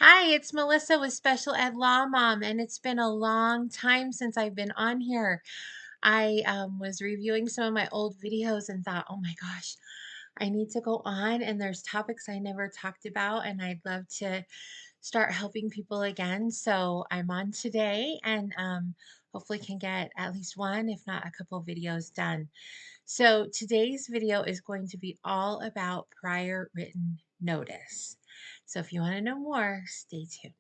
Hi, it's Melissa with Special Ed Law Mom, and it's been a long time since I've been on here. I was reviewing some of my old videos and thought, oh my gosh, I need to go on, and there's topics I never talked about, and I'd love to start helping people again. So I'm on today and hopefully can get at least one, if not a couple videos done. So today's video is going to be all about prior written notice. So if you want to know more, stay tuned.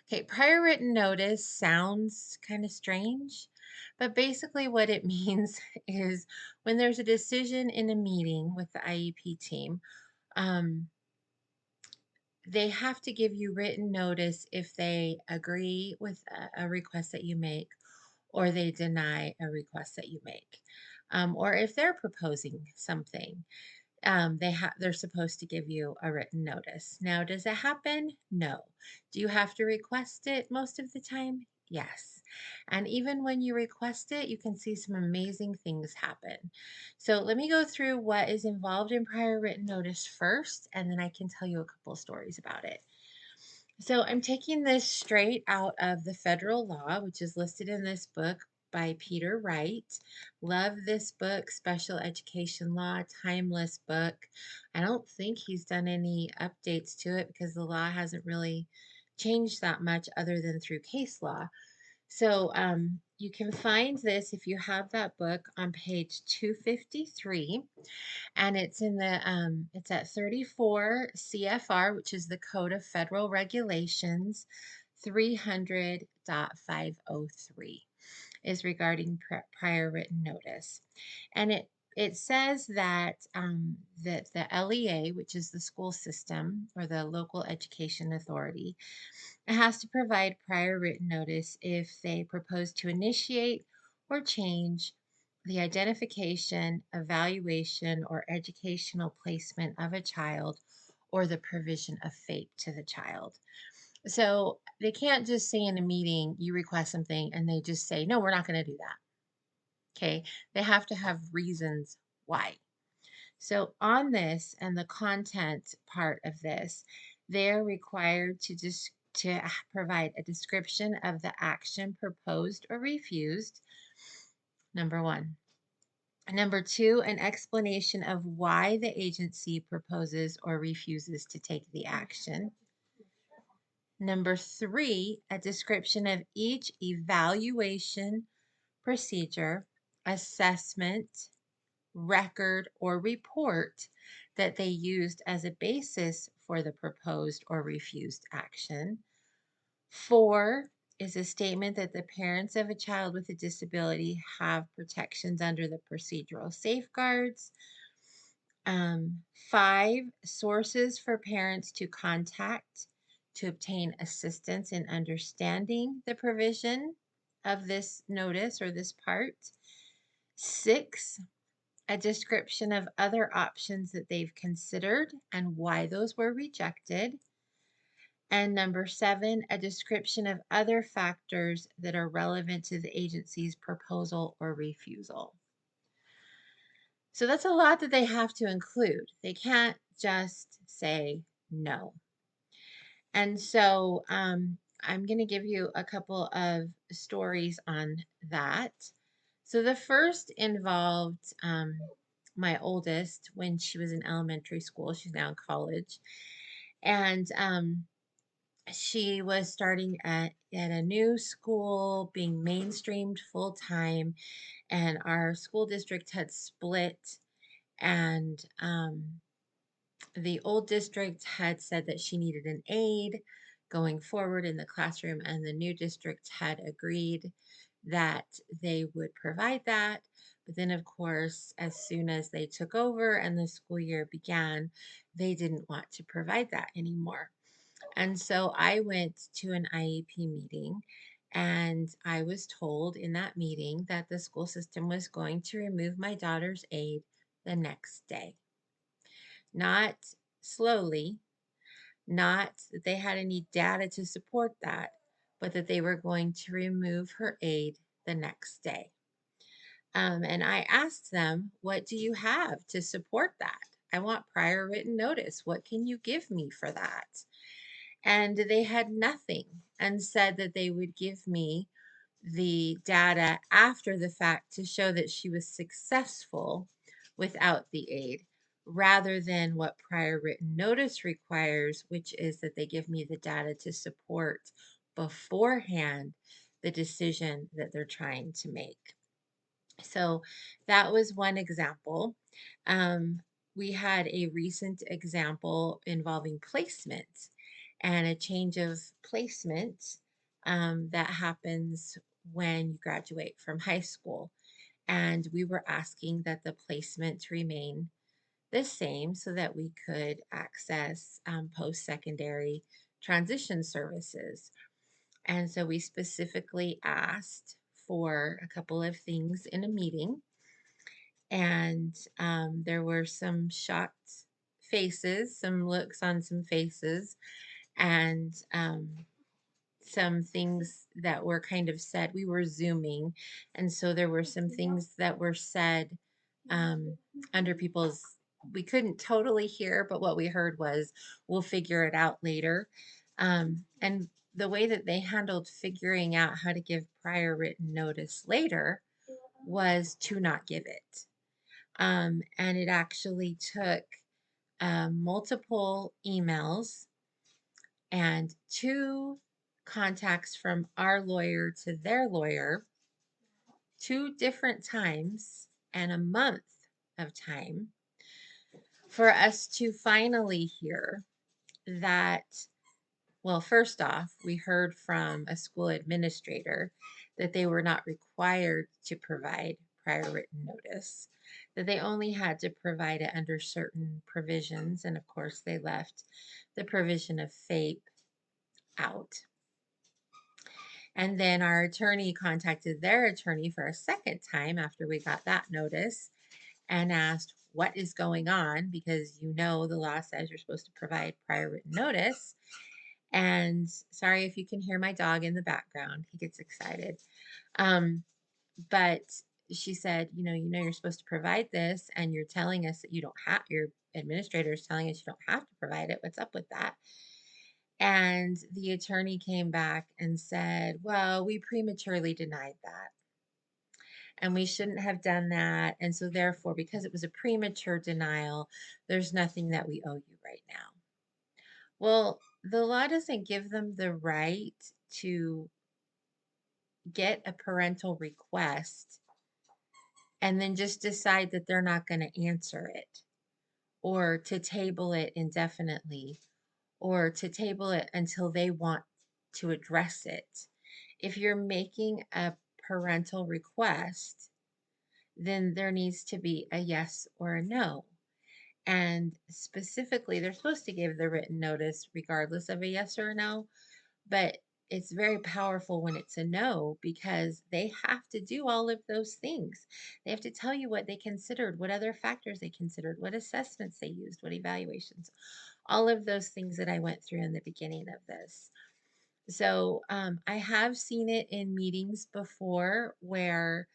Okay, prior written notice sounds kind of strange, but basically what it means is when there's a decision in a meeting with the IEP team, um, they have to give you written notice if they agree with a request that you make or they deny a request that you make. Or if they're proposing something, they're supposed to give you a written notice. Now, does it happen? No. Do you have to request it most of the time? Yes. And even when you request it, you can see some amazing things happen. So let me go through what is involved in prior written notice first, and then I can tell you a couple of stories about it. So I'm taking this straight out of the federal law, which is listed in this book by Peter Wright. Love this book, Special Education Law, timeless book. I don't think he's done any updates to it because the law hasn't really changed that much other than through case law. So you can find this if you have that book on page 253, and it's at 34 CFR, which is the Code of Federal Regulations 300.503 is regarding prior written notice. And it says that the LEA, which is the school system or the local education authority, has to provide prior written notice if they propose to initiate or change the identification, evaluation, or educational placement of a child or the provision of FAPE to the child. So they can't just say in a meeting, you request something, and they just say, no, we're not going to do that. Okay. They have to have reasons why. So on this and the content part of this, they're required to just provide a description of the action proposed or refused. Number one. Number two, an explanation of why the agency proposes or refuses to take the action. Number three, a description of each evaluation procedure, assessment, record, or report that they used as a basis for the proposed or refused action. Four is a statement that the parents of a child with a disability have protections under the procedural safeguards. Five, sources for parents to contact to obtain assistance in understanding the provision of this notice or this part. Six, a description of other options that they've considered and why those were rejected. And number seven, a description of other factors that are relevant to the agency's proposal or refusal. So that's a lot that they have to include. They can't just say no. And so I'm going to give you a couple of stories on that. So the first involved my oldest when she was in elementary school. She's now in college. And she was starting at a new school, being mainstreamed full time, and our school district had split. And the old district had said that she needed an aide going forward in the classroom, and the new district had agreed that they would provide that. But then, of course, as soon as they took over and the school year began, they didn't want to provide that anymore. And so I went to an IEP meeting, and I was told in that meeting that the school system was going to remove my daughter's aide the next day. Not slowly, not that they had any data to support that, but that they were going to remove her aide the next day. And I asked them, what do you have to support that? I want prior written notice. What can you give me for that? And they had nothing and said that they would give me the data after the fact to show that she was successful without the aid, rather than what prior written notice requires, which is that they give me the data to support beforehand the decision that they're trying to make. So that was one example. Um, we had a recent example involving placement and a change of placement that happens when you graduate from high school. And we were asking that the placement remain the same so that we could access post secondary transition services. And so we specifically asked for a couple of things in a meeting, and there were some shocked faces, some looks on some faces, and some things that were kind of said. We were Zooming, and so there were some things that were said um, under people's. We couldn't totally hear, but what we heard was, "We'll figure it out later." And the way that they handled figuring out how to give prior written notice later was to not give it. And it actually took multiple emails and two contacts from our lawyer to their lawyer, two different times, and a month of time for us to finally hear that. Well, first off, we heard from a school administrator that they were not required to provide prior written notice, that they only had to provide it under certain provisions. And of course, they left the provision of FAPE out. And then our attorney contacted their attorney for a second time after we got that notice and asked, "What is going on?" Because the law says you're supposed to provide prior written notice. And sorry if you can hear my dog in the background, he gets excited. But she said, you're supposed to provide this, and you're telling us that you don't have, your administrator is telling us you don't have to provide it. What's up with that? And the attorney came back and said, well, we prematurely denied that, and we shouldn't have done that. And so, therefore, because it was a premature denial, there's nothing that we owe you right now. Well, the law doesn't give them the right to get a parental request and then just decide that they're not going to answer it, or to table it indefinitely, or to table it until they want to address it. If you're making a parental request, then there needs to be a yes or a no. And specifically, they're supposed to give the written notice regardless of a yes or a no, but it's very powerful when it's a no, because they have to do all of those things. They have to tell you what they considered, what other factors they considered, what assessments they used, what evaluations, all of those things that I went through in the beginning of this. So I have seen it in meetings before where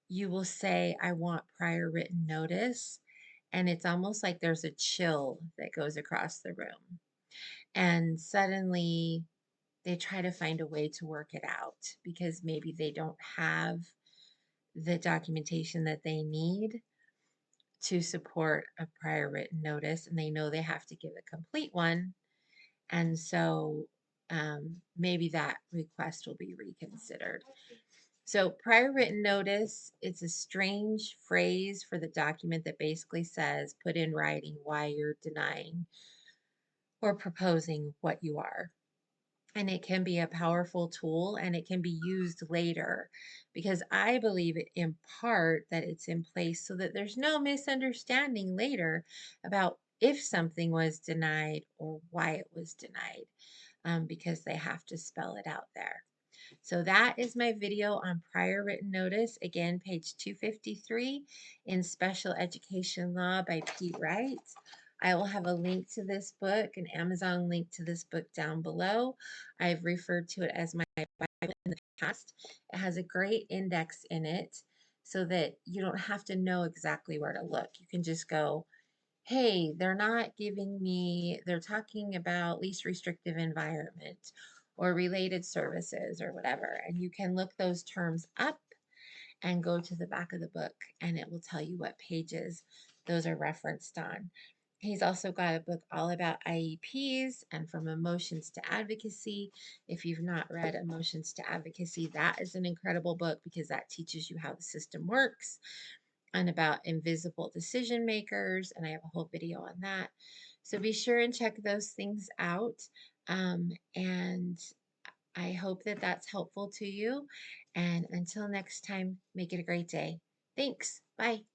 you will say, I want prior written notice. And it's almost like there's a chill that goes across the room. And suddenly they try to find a way to work it out because maybe they don't have the documentation that they need to support a prior written notice, and they know they have to give a complete one. And so maybe that request will be reconsidered. So, prior written notice, it's a strange phrase for the document that basically says put in writing why you're denying or proposing what you are. And it can be a powerful tool, and it can be used later, because I believe it in part that it's in place so that there's no misunderstanding later about if something was denied or why it was denied, because they have to spell it out there. So that is my video on prior written notice. Again, page 253 in Special Education Law by Pete Wright. I will have a link to this book, an Amazon link to this book down below. I've referred to it as my Bible in the past. It has a great index in it so that you don't have to know exactly where to look. You can just go, hey, they're not giving me, they're talking about least restrictive environment or related services or whatever. And you can look those terms up and go to the back of the book, and it will tell you what pages those are referenced on. He's also got a book all about IEPs and from emotions to advocacy. If you've not read Emotions to Advocacy, that is an incredible book because that teaches you how the system works and about invisible decision makers. And I have a whole video on that. So be sure and check those things out. And I hope that that's helpful to you. And until next time, make it a great day. Thanks. Bye.